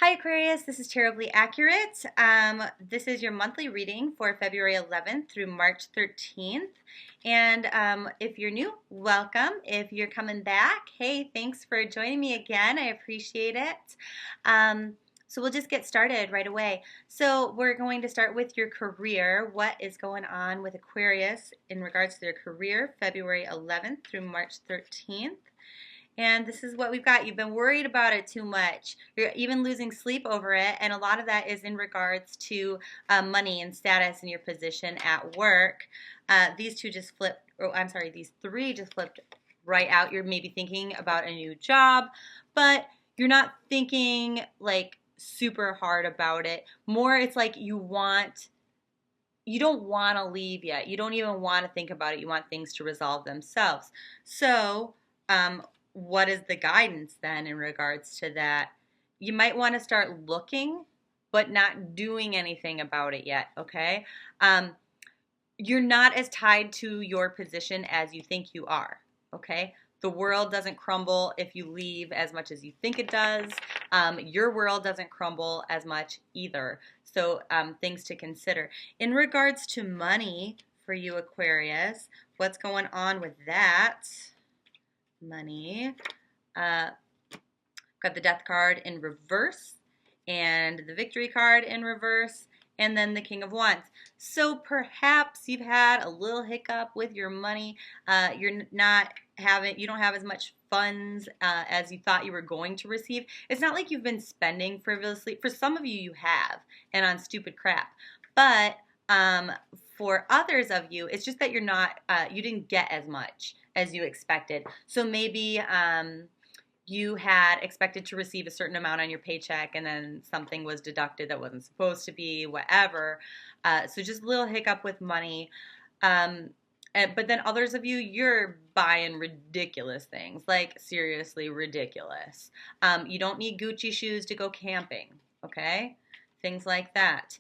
Hi Aquarius, this is Tarot-blee Accurate. This is your monthly reading for February 11th through March 13th. And if you're new, welcome. If you're coming back, hey, thanks for joining me again. I appreciate it. So we'll just get started right away. So we're going to start with your career. What is going on with Aquarius in regards to their career, February 11th through March 13th? And this is what we've got. You've been worried about it too much. You're even losing sleep over it. And a lot of that is in regards to money and status in your position at work. These three just flipped right out. You're maybe thinking about a new job, but you're not thinking like super hard about it. More it's like you don't want to leave yet. You don't even want to think about it. You want things to resolve themselves. So, what is the guidance then in regards to that? You might want to start looking, but not doing anything about it yet, okay? You're not as tied to your position as you think you are, okay? The world doesn't crumble if you leave as much as you think it does. Your world doesn't crumble as much either. So things to consider. In regards to money for you, Aquarius, what's going on with that? Money. Got the Death card in reverse and the Victory card in reverse and then the King of Wands. So perhaps you've had a little hiccup with your money. You don't have as much funds as you thought you were going to receive. It's not like you've been spending frivolously. For some of you, you have, and on stupid crap. But for others of you, it's just that you didn't get as much as you expected. So maybe you had expected to receive a certain amount on your paycheck and then something was deducted that wasn't supposed to be, whatever. So just a little hiccup with money. But then others of you, you're buying ridiculous things, like seriously ridiculous. You don't need Gucci shoes to go camping, okay? Things like that.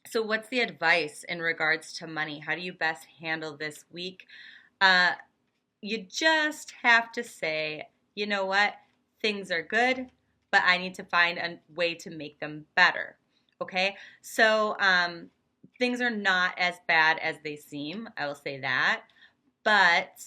So what's the advice in regards to money? How do you best handle this week? You just have to say, you know what, things are good, but I need to find a way to make them better, okay? So things are not as bad as they seem, I will say that, but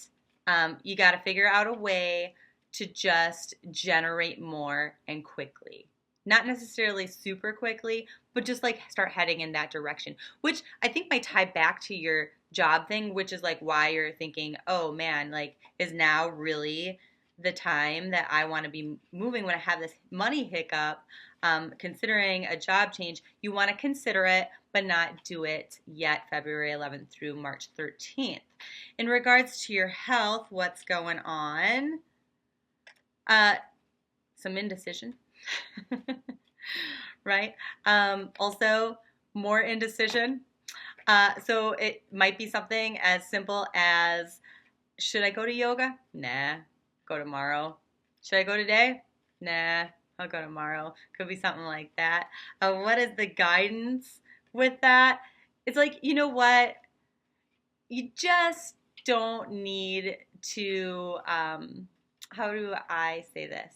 you got to figure out a way to just generate more and quickly. Not necessarily super quickly, but just like start heading in that direction, which I think might tie back to your job thing, which is like why you're thinking, oh man, like is now really the time that I want to be moving when I have this money hiccup, considering a job change. You want to consider it, but not do it yet, February 11th through March 13th. In regards to your health, what's going on? Some indecision. Right? Also, more indecision. So it might be something as simple as, should I go to yoga? Nah, go tomorrow. Should I go today? Nah, I'll go tomorrow. Could be something like that. What is the guidance with that? It's like, you know what? You just don't need to, how do I say this?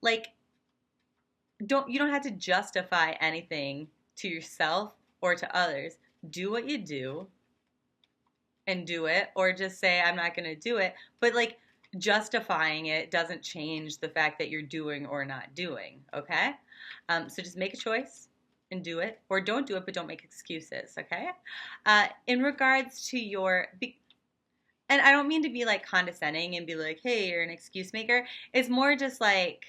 Like, you don't have to justify anything to yourself or to others. Do what you do and do it, or just say I'm not going to do it. But like justifying it doesn't change the fact that you're doing or not doing, okay? So just make a choice and do it, or don't do it, but don't make excuses, okay? In regards to and I don't mean to be like condescending and be like, hey, you're an excuse maker. It's more just like,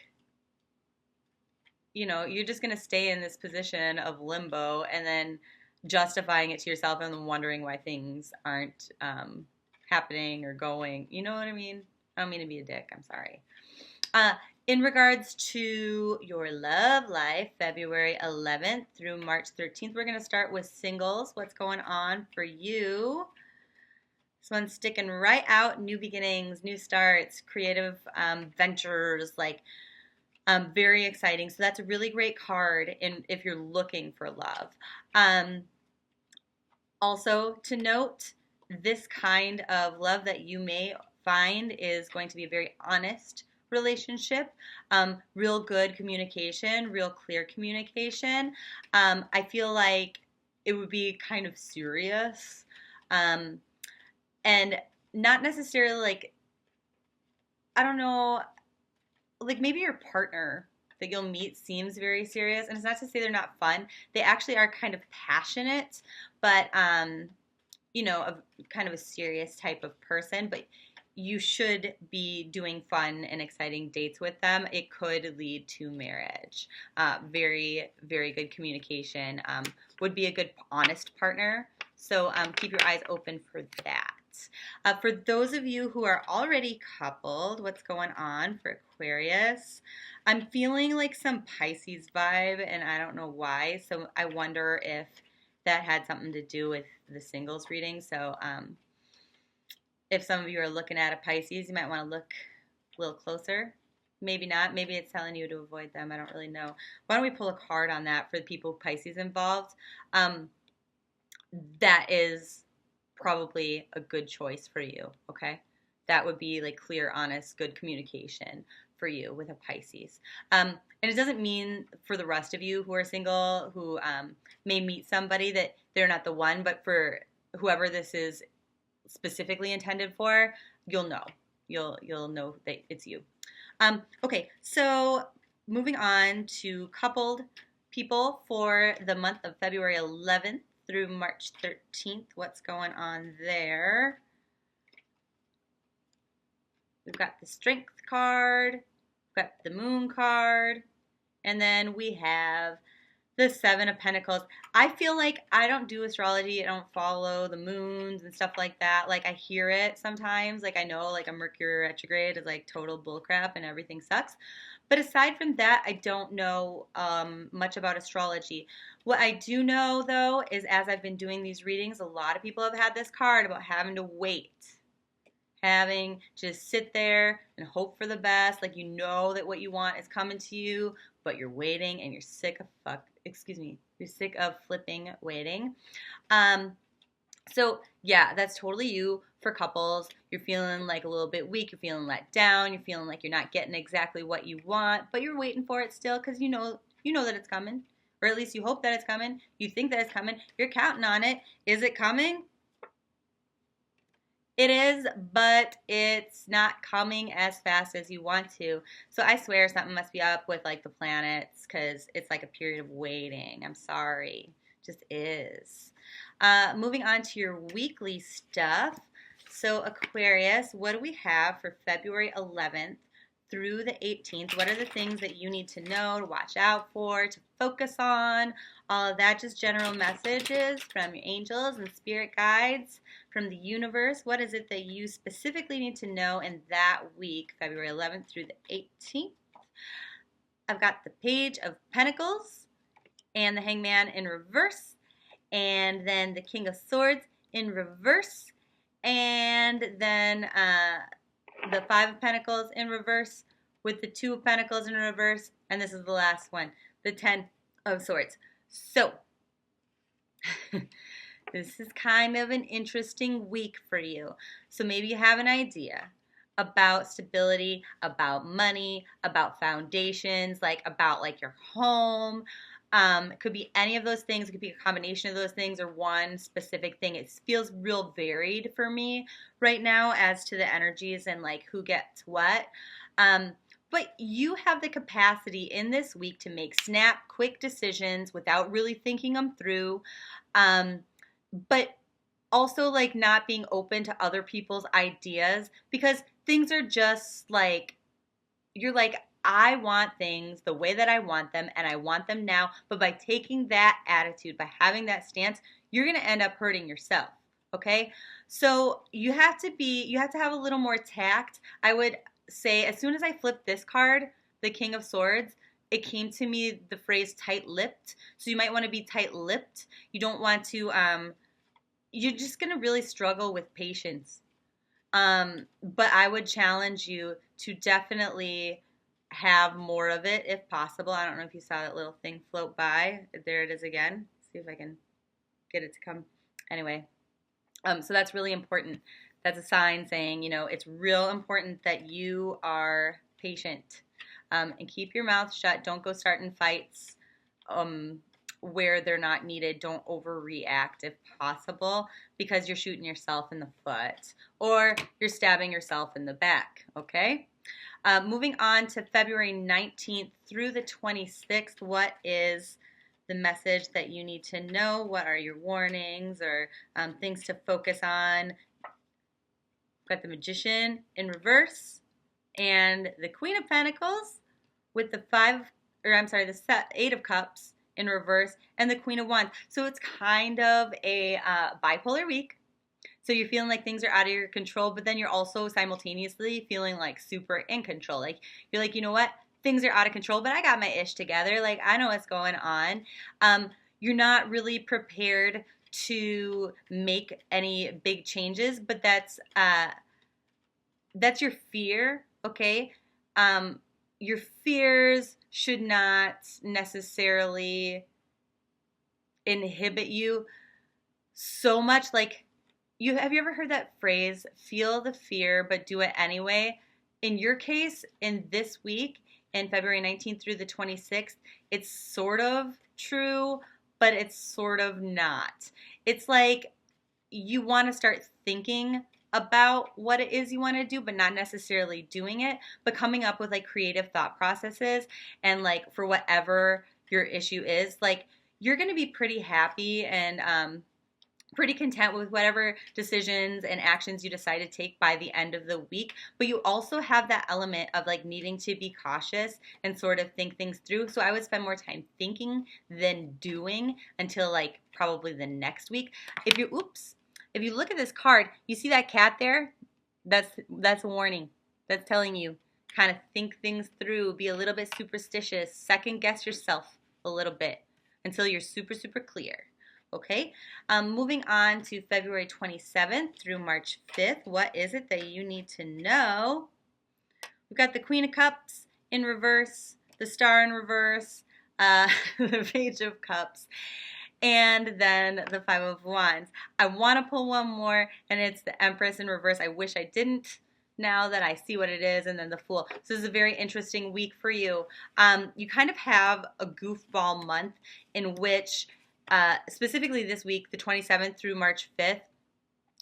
you know, you're just going to stay in this position of limbo and then justifying it to yourself and then wondering why things aren't happening or going. You know what I mean? I don't mean to be a dick. I'm sorry. In regards to your love life, February 11th through March 13th, we're going to start with singles. What's going on for you? This one's sticking right out. New beginnings, new starts, creative ventures, like very exciting. So that's a really great card if you're looking for love. Also to note, this kind of love that you may find is going to be very honest, relationship, real good communication, real clear communication. I feel like it would be kind of serious, um, and not necessarily like, I don't know, like maybe your partner that you'll meet seems very serious, and it's not to say they're not fun. They actually are kind of passionate, but a kind of a serious type of person, but you should be doing fun and exciting dates with them. It could lead to marriage. Very, very good communication. Would be a good, honest partner. So keep your eyes open for that. For those of you who are already coupled, what's going on for Aquarius? I'm feeling like some Pisces vibe, and I don't know why. So I wonder if that had something to do with the singles reading. So if some of you are looking at a Pisces, you might want to look a little closer. Maybe not. Maybe it's telling you to avoid them. I don't really know. Why don't we pull a card on that for the people with Pisces involved? That is probably a good choice for you, okay? That would be like clear, honest, good communication for you with a Pisces. And it doesn't mean for the rest of you who are single, who may meet somebody that they're not the one, but for whoever this is specifically intended for, you'll know. You'll know that it's you. Okay, so moving on to coupled people for the month of February 11th through March 13th. What's going on there? We've got the Strength card, we've got the Moon card, and then we have the Seven of Pentacles. I feel like I don't do astrology. I don't follow the moons and stuff like that. Like, I hear it sometimes. Like, I know, like, a Mercury retrograde is, like, total bullcrap and everything sucks. But aside from that, I don't know much about astrology. What I do know, though, is as I've been doing these readings, a lot of people have had this card about having to wait. Having to just sit there and hope for the best. Like, you know that what you want is coming to you, but you're waiting and you're sick of flipping waiting. So yeah, that's totally you for couples. You're feeling like a little bit weak, you're feeling let down, you're feeling like you're not getting exactly what you want, but you're waiting for it still because you know that it's coming, or at least you hope that it's coming. You think that it's coming. You're counting on it. Is it coming? It is, but it's not coming as fast as you want to. So I swear something must be up with like the planets, because it's like a period of waiting. I'm sorry. Just is. Moving on to your weekly stuff. So Aquarius, what do we have for February 11th through the 18th? What are the things that you need to know, to watch out for, to focus on? All of that, just general messages from your angels and spirit guides from the universe. What is it that you specifically need to know in that week, February 11th through the 18th? I've got the Page of Pentacles and the Hangman in reverse, and then the King of Swords in reverse, and then the Five of Pentacles in reverse with the Two of Pentacles in reverse, and this is the last one, the Ten of Swords. So, this is kind of an interesting week for you. So maybe you have an idea about stability, about money, about foundations, like about like your home. It could be any of those things. It could be a combination of those things or one specific thing. It feels real varied for me right now as to the energies and like who gets what. But you have the capacity in this week to make snap, quick decisions without really thinking them through. But also like not being open to other people's ideas, because things are just like, you're like, I want things the way that I want them, and I want them now. But by taking that attitude, by having that stance, you're going to end up hurting yourself. Okay? So you have to have a little more tact. I would say as soon as I flipped this card, the King of Swords, it came to me the phrase tight-lipped. So you might want to be tight-lipped. You don't want to, you're just going to really struggle with patience. But I would challenge you to definitely have more of it if possible. I don't know if you saw that little thing float by. There it is again. See if I can get it to come. Anyway, so that's really important. That's a sign saying, it's real important that you are patient, and keep your mouth shut. Don't go starting fights where they're not needed. Don't overreact if possible, because you're shooting yourself in the foot or you're stabbing yourself in the back, okay? Moving on to February 19th through the 26th, what is the message that you need to know? What are your warnings or things to focus on? We've got the Magician in reverse and the Queen of Pentacles with the Eight of Cups in reverse and the Queen of Wands. So it's kind of a bipolar week. So you're feeling like things are out of your control, but then you're also simultaneously feeling like super in control. Like you're like, you know what? Things are out of control, but I got my ish together. Like I know what's going on. You're not really prepared to make any big changes, but that's your fear, okay? Your fears should not necessarily inhibit you so much. Like, have you ever heard that phrase, feel the fear, but do it anyway? In your case, in this week, in February 19th through the 26th, it's sort of true, but it's sort of not. It's like you want to start thinking about what it is you want to do, but not necessarily doing it, but coming up with like creative thought processes and like for whatever your issue is, like you're going to be pretty happy and pretty content with whatever decisions and actions you decide to take by the end of the week. But you also have that element of like needing to be cautious and sort of think things through. So I would spend more time thinking than doing until like probably the next week. If you look at this card, you see that cat there? That's a warning. That's telling you kind of think things through, be a little bit superstitious, second guess yourself a little bit until you're super, super clear. Okay, moving on to February 27th through March 5th. What is it that you need to know? We've got the Queen of Cups in reverse, the Star in reverse, the Page of Cups, and then the Five of Wands. I want to pull one more, and it's the Empress in reverse. I wish I didn't now that I see what it is, and then the Fool. So this is a very interesting week for you. You kind of have a goofball month in which specifically this week, the 27th through March 5th,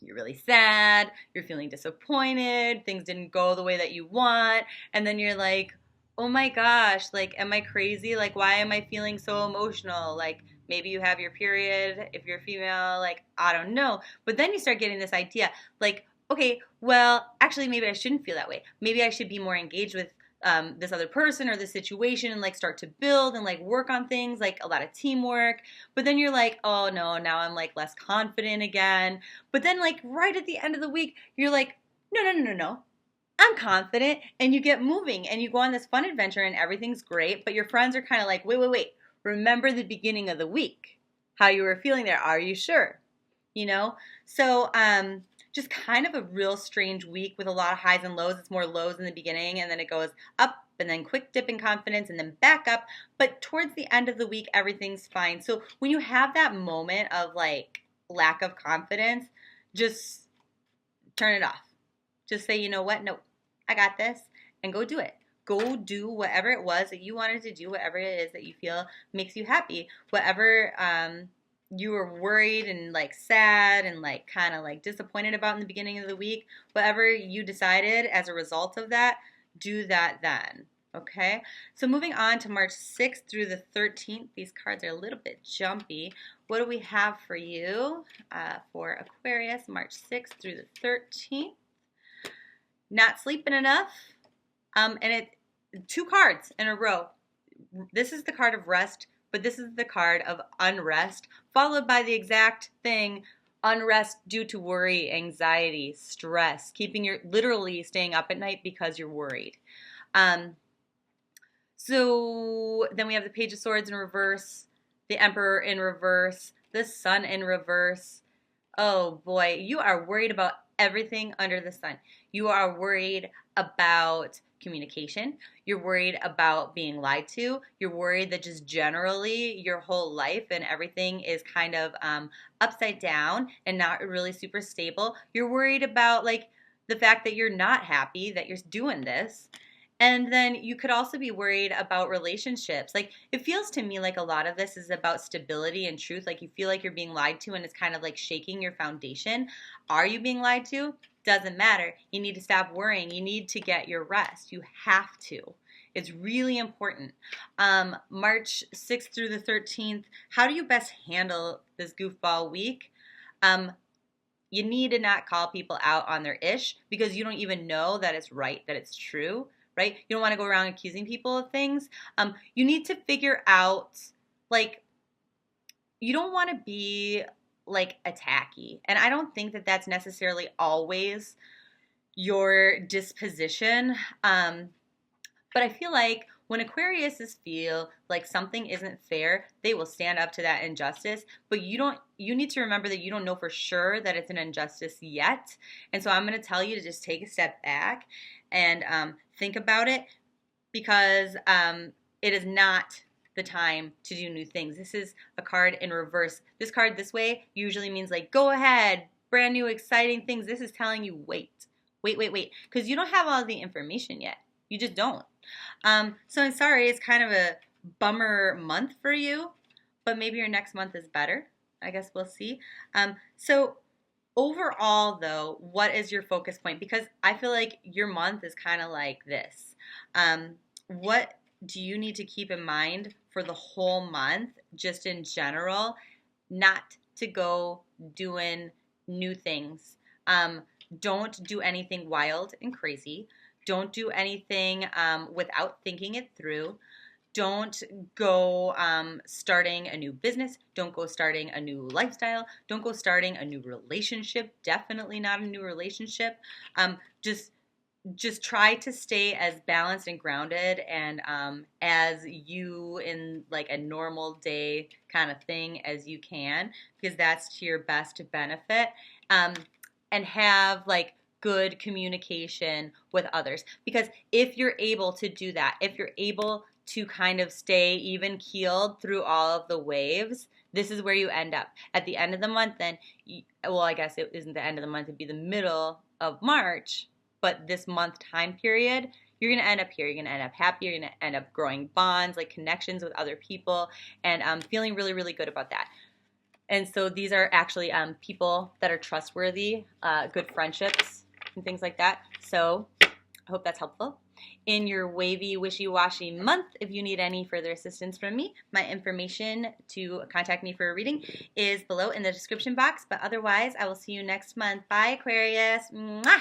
you're really sad, you're feeling disappointed, things didn't go the way that you want, and then you're like, oh my gosh, like, am I crazy? Like, why am I feeling so emotional? Like, maybe you have your period, if you're female, like, I don't know. But then you start getting this idea, like, okay, well, actually, maybe I shouldn't feel that way. Maybe I should be more engaged with this other person or this situation and like start to build and like work on things, like a lot of teamwork. But then you're like, oh no, now I'm like less confident again. But then like right at the end of the week, you're like, no, I'm confident. And you get moving and you go on this fun adventure and everything's great. But your friends are kind of like, wait, remember the beginning of the week, how you were feeling there. Are you sure? You know? So, just kind of a real strange week with a lot of highs and lows. It's more lows in the beginning, and then it goes up, and then quick dip in confidence, and then back up. But towards the end of the week, everything's fine. So when you have that moment of like lack of confidence, just turn it off. Just say, you know what? No, I got this, and go do it. Go do whatever it was that you wanted to do, whatever it is that you feel makes you happy. Whatever you were worried and like sad and like kind of like disappointed about in the beginning of the week, whatever you decided as a result of that, do that then. Okay, so moving on to March 6th through the 13th. These cards are a little bit jumpy. What do we have for you for Aquarius, March 6th through the 13th? Not sleeping enough. And it 2 cards in a row. This is the card of rest, but this is the card of unrest, followed by the exact thing, unrest due to worry, anxiety, stress, literally staying up at night because you're worried. So then we have the Page of Swords in reverse, the Emperor in reverse, the Sun in reverse. Oh boy, you are worried about everything under the sun. You are worried about communication. You're worried about being lied to. You're worried that just generally your whole life and everything is kind of upside down and not really super stable. You're worried about like the fact that you're not happy that you're doing this. And then you could also be worried about relationships. Like, it feels to me like a lot of this is about stability and truth. Like, you feel like you're being lied to and it's kind of like shaking your foundation. Are you being lied to? Doesn't matter. You need to stop worrying. You need to get your rest. You have to. It's really important. March 6th through the 13th, how do you best handle this goofball week? You need to not call people out on their ish because you don't even know that it's right, that it's true, right? You don't want to go around accusing people of things. You need to figure out, like, you don't want to be like attacky. And I don't think that that's necessarily always your disposition. But I feel like when Aquariuses feel like something isn't fair, they will stand up to that injustice. But you need to remember that you don't know for sure that it's an injustice yet. And so I'm going to tell you to just take a step back and think about it, because it is not the time to do new things. This is a card in reverse. This card this way usually means like, go ahead, brand new, exciting things. This is telling you, wait, because you don't have all the information yet. You just don't. So I'm sorry, it's kind of a bummer month for you, but maybe your next month is better. I guess we'll see. So overall, though, what is your focus point? Because I feel like your month is kind of like this. What do you need to keep in mind for the whole month, just in general, not to go doing new things? Don't do anything wild and crazy. Don't do anything without thinking it through. Don't go starting a new business. Don't go starting a new lifestyle. Don't go starting a new relationship. Definitely not a new relationship. Just try to stay as balanced and grounded and as you in like a normal day kind of thing as you can, because that's to your best benefit. And have like good communication with others. Because if you're able to do that, if you're able to kind of stay even keeled through all of the waves, this is where you end up. At the end of the month then, well, I guess it isn't the end of the month, it'd be the middle of March, but this month time period, you're going to end up here. You're going to end up happy. You're going to end up growing bonds, like connections with other people, and feeling really, really good about that. And so these are actually people that are trustworthy, good friendships, and things like that. So I hope that's helpful. In your wavy, wishy-washy month, if you need any further assistance from me, my information to contact me for a reading is below in the description box. But otherwise, I will see you next month. Bye, Aquarius. Mwah!